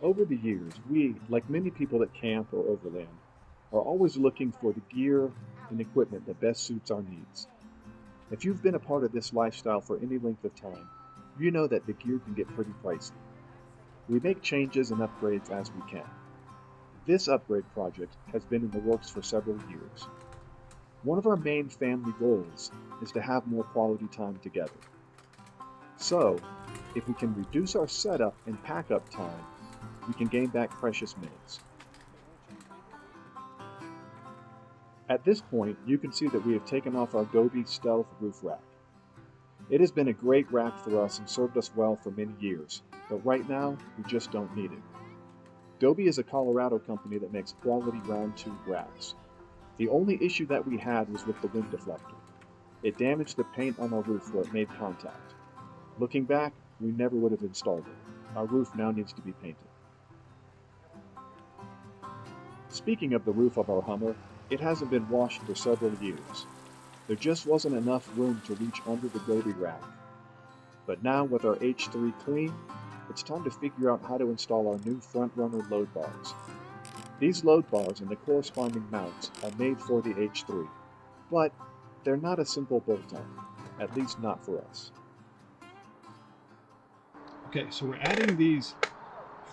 Over the years, we, like many people that camp or overland, are always looking for the gear and equipment that best suits our needs. If you've been a part of this lifestyle for any length of time, you know that the gear can get pretty pricey. We make changes and upgrades as we can. This upgrade project has been in the works for several years. One of our main family goals is to have more quality time together. So, if we can reduce our setup and pack up time, we can gain back precious minutes. At this point, you can see that we have taken off our Gobi Stealth roof rack. It has been a great rack for us and served us well for many years, but right now, we just don't need it. Gobi is a Colorado company that makes quality round tube racks. The only issue that we had was with the wind deflector. It damaged the paint on our roof where it made contact. Looking back, we never would have installed it. Our roof now needs to be painted. Speaking of the roof of our Hummer, it hasn't been washed for several years. There just wasn't enough room to reach under the Gobi rack. But now with our H3 clean, it's time to figure out how to install our new front runner load bars. These load bars and the corresponding mounts are made for the H3, but they're not a simple bolt-on, at least not for us. Okay, so we're adding these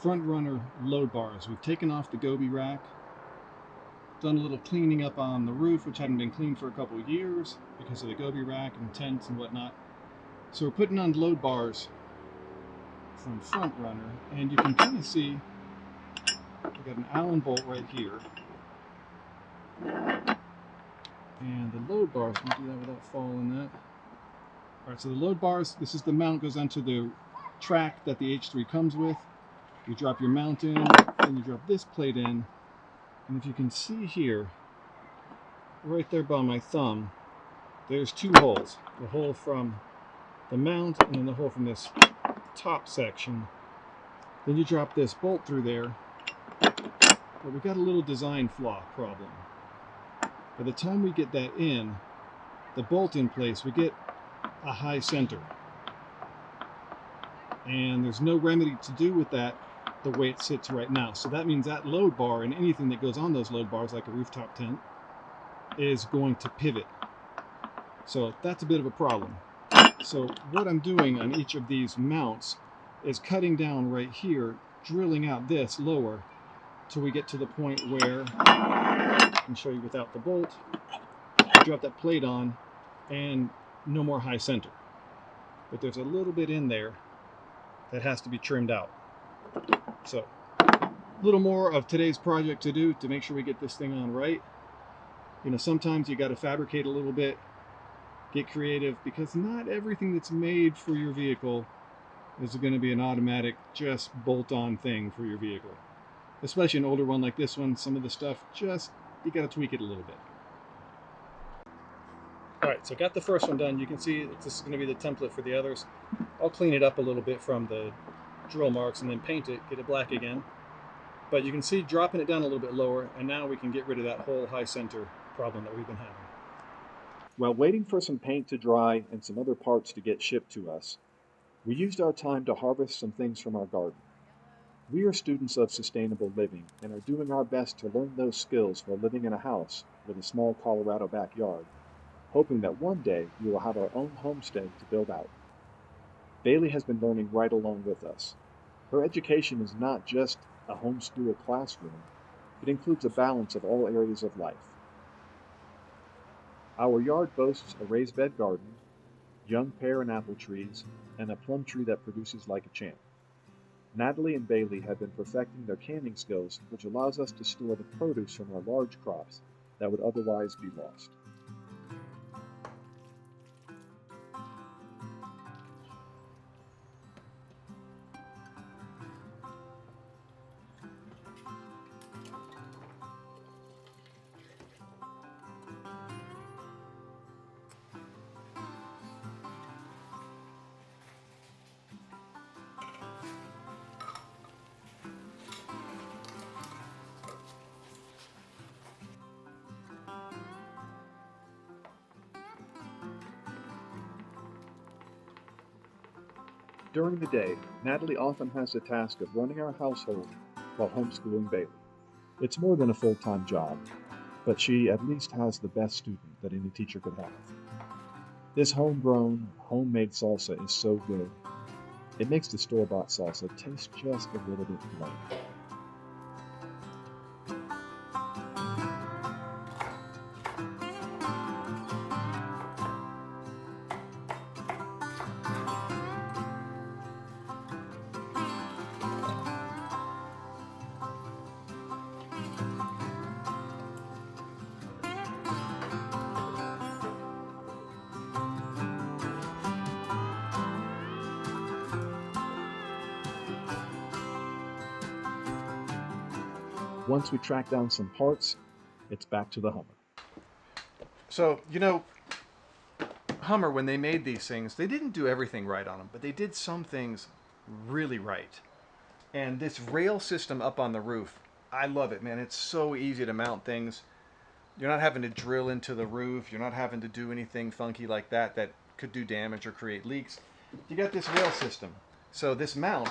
front runner load bars. We've taken off the Gobi rack, done a little cleaning up on the roof, which hadn't been cleaned for a couple of years because of the Gobi rack and tents and whatnot. So we're putting on load bars from front runner, and you can kind of see we've got an Allen bolt right here. And the load bars, let me do that without falling that. All right, so the load bars, this is the mount, goes onto the track that the H3 comes with. You drop your mount in, and you drop this plate in. And if you can see here, right there by my thumb, there's two holes. The hole from the mount and then the hole from this top section. Then you drop this bolt through there. But we got a little design flaw problem. By the time we get that in, the bolt in place, we get a high center. And there's no remedy to do with that the way it sits right now. So that means that load bar and anything that goes on those load bars, like a rooftop tent, is going to pivot. So that's a bit of a problem. So what I'm doing on each of these mounts is cutting down right here, drilling out this lower till we get to the point where I can show you without the bolt. Drop that plate on and no more high center. But there's a little bit in there that has to be trimmed out. So a little more of today's project to do to make sure we get this thing on right. You know, sometimes you got to fabricate a little bit, get creative, because not everything that's made for your vehicle is going to be an automatic just bolt-on thing for your vehicle. Especially an older one like this one, some of the stuff just, you got to tweak it a little bit. Alright, so got the first one done. You can see this is going to be the template for the others. I'll clean it up a little bit from the drill marks and then paint it, get it black again. But you can see dropping it down a little bit lower, and now we can get rid of that whole high center problem that we've been having. While waiting for some paint to dry and some other parts to get shipped to us, we used our time to harvest some things from our garden. We are students of sustainable living and are doing our best to learn those skills while living in a house with a small Colorado backyard, hoping that one day we will have our own homestead to build out. Bailey has been learning right along with us. Her education is not just a homeschool classroom, it includes a balance of all areas of life. Our yard boasts a raised bed garden, young pear and apple trees, and a plum tree that produces like a champ. Natalie and Bailey have been perfecting their canning skills, which allows us to store the produce from our large crops that would otherwise be lost. During the day, Natalie often has the task of running our household while homeschooling Bailey. It's more than a full-time job, but she at least has the best student that any teacher could have. This homegrown, homemade salsa is so good. It makes the store-bought salsa taste just a little bit bland. Once we track down some parts, it's back to the Hummer. So, you know, Hummer, when they made these things, they didn't do everything right on them, but they did some things really right. And this rail system up on the roof, I love it, man. It's so easy to mount things. You're not having to drill into the roof. You're not having to do anything funky like that that could do damage or create leaks. You got this rail system. So this mount,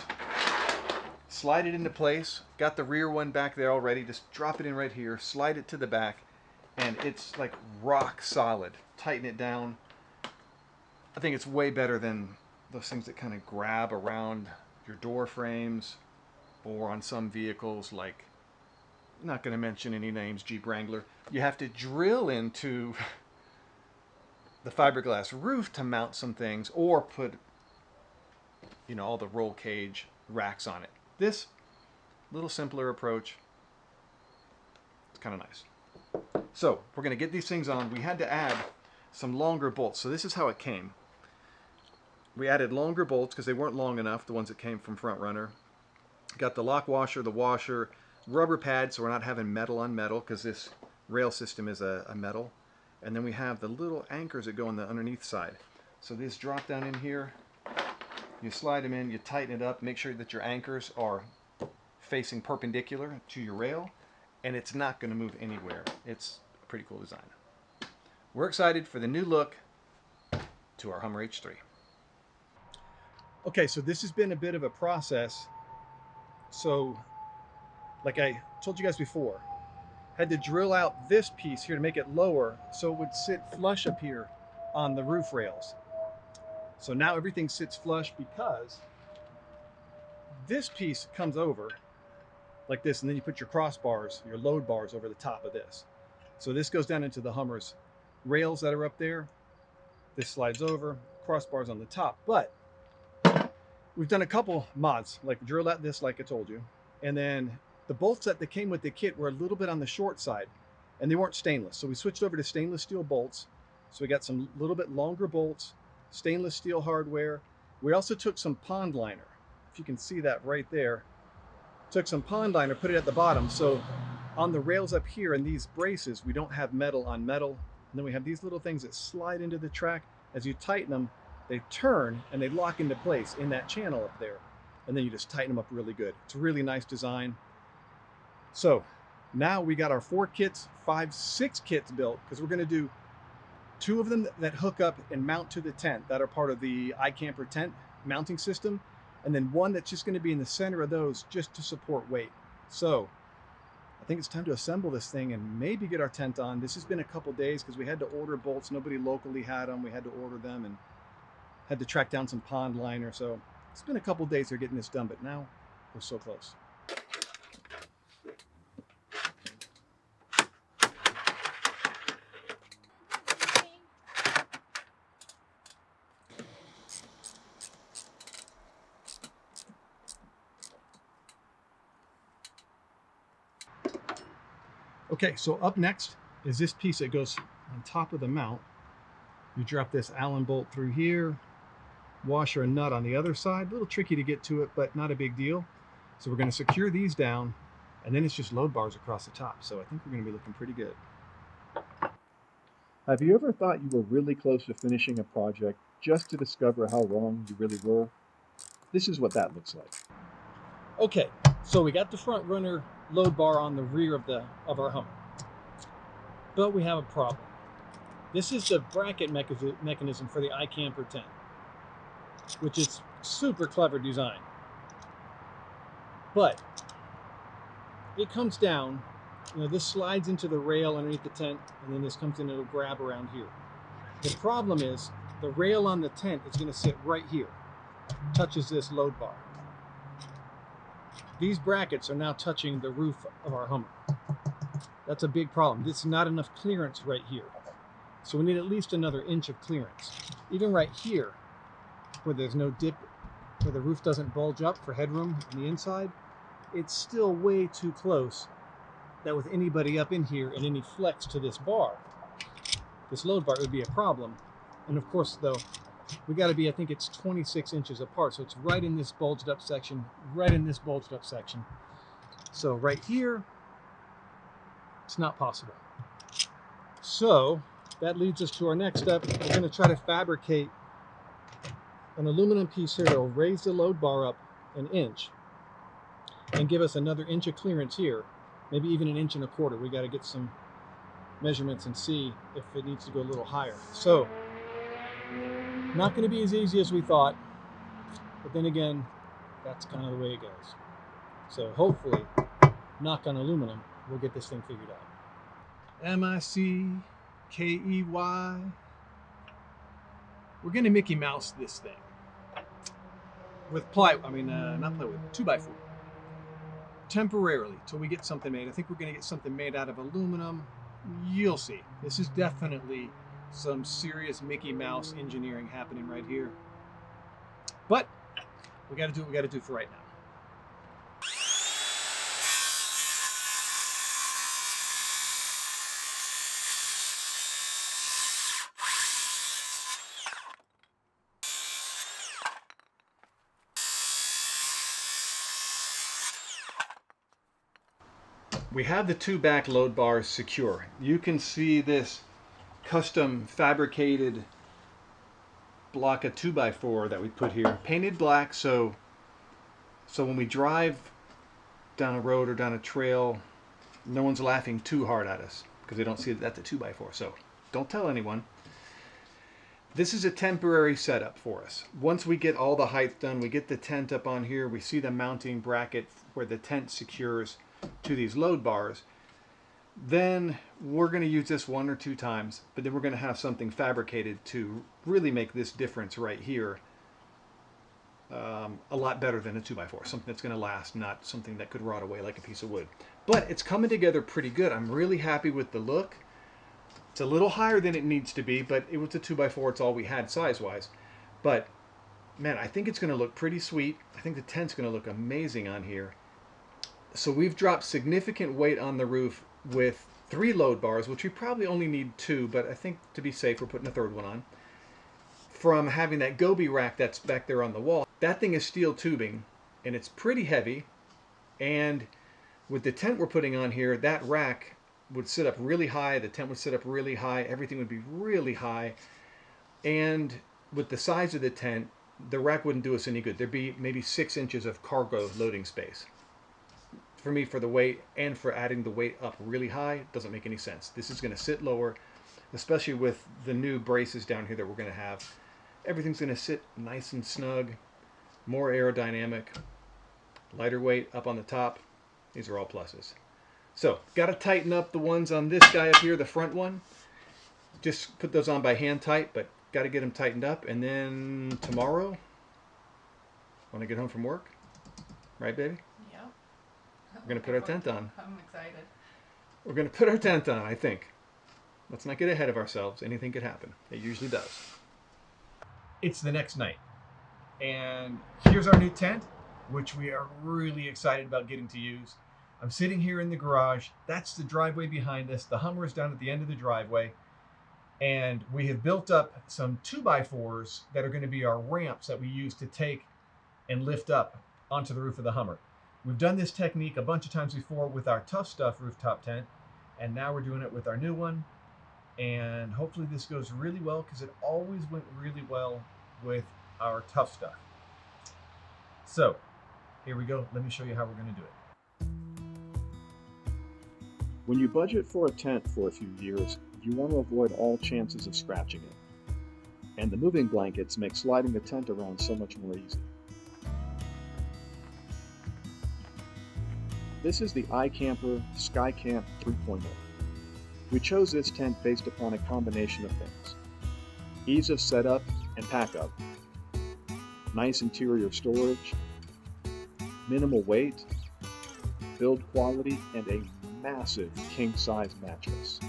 slide it into place. Got the rear one back there already. Just drop it in right here, slide it to the back, and it's like rock solid. Tighten it down. I think it's way better than those things that kind of grab around your door frames or on some vehicles like, not going to mention any names, Jeep Wrangler. You have to drill into the fiberglass roof to mount some things or put, you know, all the roll cage racks on it. This little simpler approach, it's kind of nice. So we're going to get these things on. We had to add some longer bolts. So this is how it came. We added longer bolts because they weren't long enough, the ones that came from Front Runner. Got the lock washer, the washer, rubber pads so we're not having metal on metal because this rail system is a metal. And then we have the little anchors that go on the underneath side. So these drop down in here. You slide them in, you tighten it up, make sure that your anchors are facing perpendicular to your rail, and it's not going to move anywhere. It's a pretty cool design. We're excited for the new look to our Hummer H3. Okay, so this has been a bit of a process. So, like I told you guys before, had to drill out this piece here to make it lower so it would sit flush up here on the roof rails. So now everything sits flush because this piece comes over like this, and then you put your crossbars, your load bars over the top of this. So this goes down into the Hummer's rails that are up there. This slides over, crossbars on the top. But we've done a couple mods, like drill out this like I told you. And then the bolts that came with the kit were a little bit on the short side, and they weren't stainless. So we switched over to stainless steel bolts. So we got some little bit longer bolts, stainless steel hardware. We also took some pond liner. If you can see that right there. Took some pond liner, put it at the bottom. So on the rails up here in these braces, we don't have metal on metal. And then we have these little things that slide into the track. As you tighten them, they turn and they lock into place in that channel up there. And then you just tighten them up really good. It's a really nice design. So now we got our 4 kits, 6 kits built, because we're going to do 2 of them that hook up and mount to the tent that are part of the iCamper tent mounting system, and then 1 that's just going to be in the center of those just to support weight. So I think it's time to assemble this thing and maybe get our tent on. This has been a couple days because we had to order bolts. Nobody locally had them. We had to order them and had to track down some pond liner. So it's been a couple days here getting this done, but now we're so close. Okay, so up next is this piece that goes on top of the mount. You drop this Allen bolt through here, washer and nut on the other side. A little tricky to get to it, but not a big deal. So we're going to secure these down, and then it's just load bars across the top. So I think we're going to be looking pretty good. Have you ever thought you were really close to finishing a project just to discover how wrong you really were? This is what that looks like. Okay, so we got the front runner load bar on the rear of our Hummer, but we have a problem. This is the bracket mechanism for the iCamper tent, which is super clever design. But it comes down, this slides into the rail underneath the tent, and then this comes in and it'll grab around here. The problem is the rail on the tent is going to sit right here, touches this load bar. These brackets are now touching the roof of our Hummer. That's a big problem. This is not enough clearance right here. So we need at least another inch of clearance. Even right here, where there's no dip, where the roof doesn't bulge up for headroom on the inside, it's still way too close that with anybody up in here and any flex to this bar, this load bar, would be a problem. And of course, though, we got to be, I think it's 26 inches apart. So it's right in this bulged up section, right in this bulged up section. So right here, it's not possible. So that leads us to our next step. We're going to try to fabricate an aluminum piece here that will raise the load bar up an inch and give us another inch of clearance here, maybe even 1.25 inches. We got to get some measurements and see if it needs to go a little higher. So not going to be as easy as we thought, but then again, that's kind of the way it goes. So hopefully, knock on aluminum, we'll get this thing figured out. M-I-C-K-E-Y. We're going to Mickey Mouse this thing with not plywood, 2x4. Temporarily, till we get something made. I think we're going to get something made out of aluminum. You'll see. This is definitely some serious Mickey Mouse engineering happening right here. But we got to do what we got to do for right now. We have the two back load bars secure. You can see this custom fabricated block of 2x4 that we put here, painted black, so when we drive down a road or down a trail, no one's laughing too hard at us because they don't see that that's a 2x4. So don't tell anyone. This is a temporary setup for us. Once we get all the height done, we get the tent up on here, we see the mounting bracket where the tent secures to these load bars, then we're going to use this 1 or 2 times, but then we're going to have something fabricated to really make this difference right here a lot better than a 2x4. Something that's going to last, not something that could rot away like a piece of wood. But it's coming together pretty good. I'm really happy with the look. It's a little higher than it needs to be, but it was a 2x4. It's all we had size-wise. But man, I think it's going to look pretty sweet. I think the tent's going to look amazing on here. So we've dropped significant weight on the roof with 3 load bars, which we probably only need 2, but I think to be safe, we're putting a 3rd one on. From having that goby rack that's back there on the wall. That thing is steel tubing, and it's pretty heavy. And with the tent we're putting on here, that rack would sit up really high, the tent would sit up really high, everything would be really high. And with the size of the tent, the rack wouldn't do us any good. There'd be maybe 6 inches of cargo loading space. For me, for the weight and for adding the weight up really high, it doesn't make any sense. This is going to sit lower, especially with the new braces down here that we're going to have. Everything's going to sit nice and snug, more aerodynamic, lighter weight up on the top. These are all pluses. So, got to tighten up the ones on this guy up here, the front one. Just put those on by hand tight, but got to get them tightened up. And then tomorrow, when I get home from work, right, baby? We're going to put our tent on. I'm excited. We're going to put our tent on, I think. Let's not get ahead of ourselves. Anything could happen. It usually does. It's the next night. And here's our new tent, which we are really excited about getting to use. I'm sitting here in the garage. That's the driveway behind us. The Hummer is down at the end of the driveway. And we have built up some 2x4s that are going to be our ramps that we use to take and lift up onto the roof of the Hummer. We've done this technique a bunch of times before with our Tough Stuff rooftop tent, and now we're doing it with our new one. And hopefully this goes really well, because it always went really well with our Tough Stuff. So here we go. Let me show you how we're going to do it. When you budget for a tent for a few years, you want to avoid all chances of scratching it. And the moving blankets make sliding the tent around so much more easy. This is the iCamper SkyCamp 3.0. We chose this tent based upon a combination of things: ease of setup and pack up, nice interior storage, minimal weight, build quality, and a massive king-size mattress.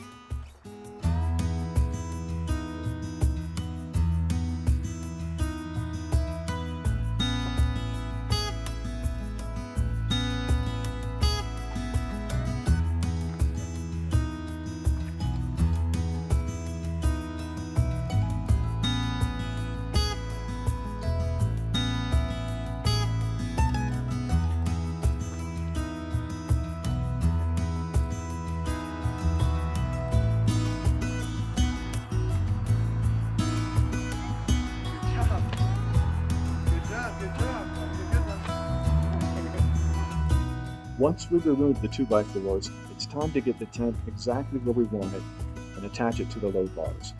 Once we've removed the 2x4s, it's time to get the tent exactly where we want it and attach it to the load bars.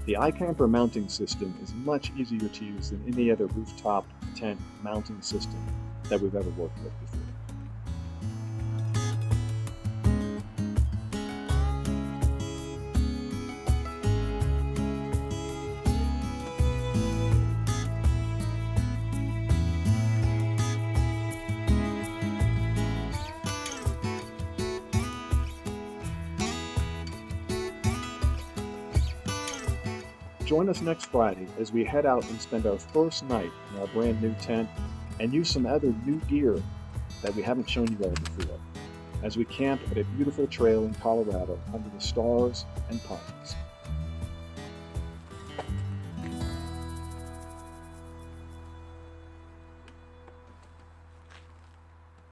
The iCamper mounting system is much easier to use than any other rooftop tent mounting system that we've ever worked with before. Join us next Friday as we head out and spend our first night in our brand new tent and use some other new gear that we haven't shown you all before as we camp at a beautiful trail in Colorado under the stars and pines.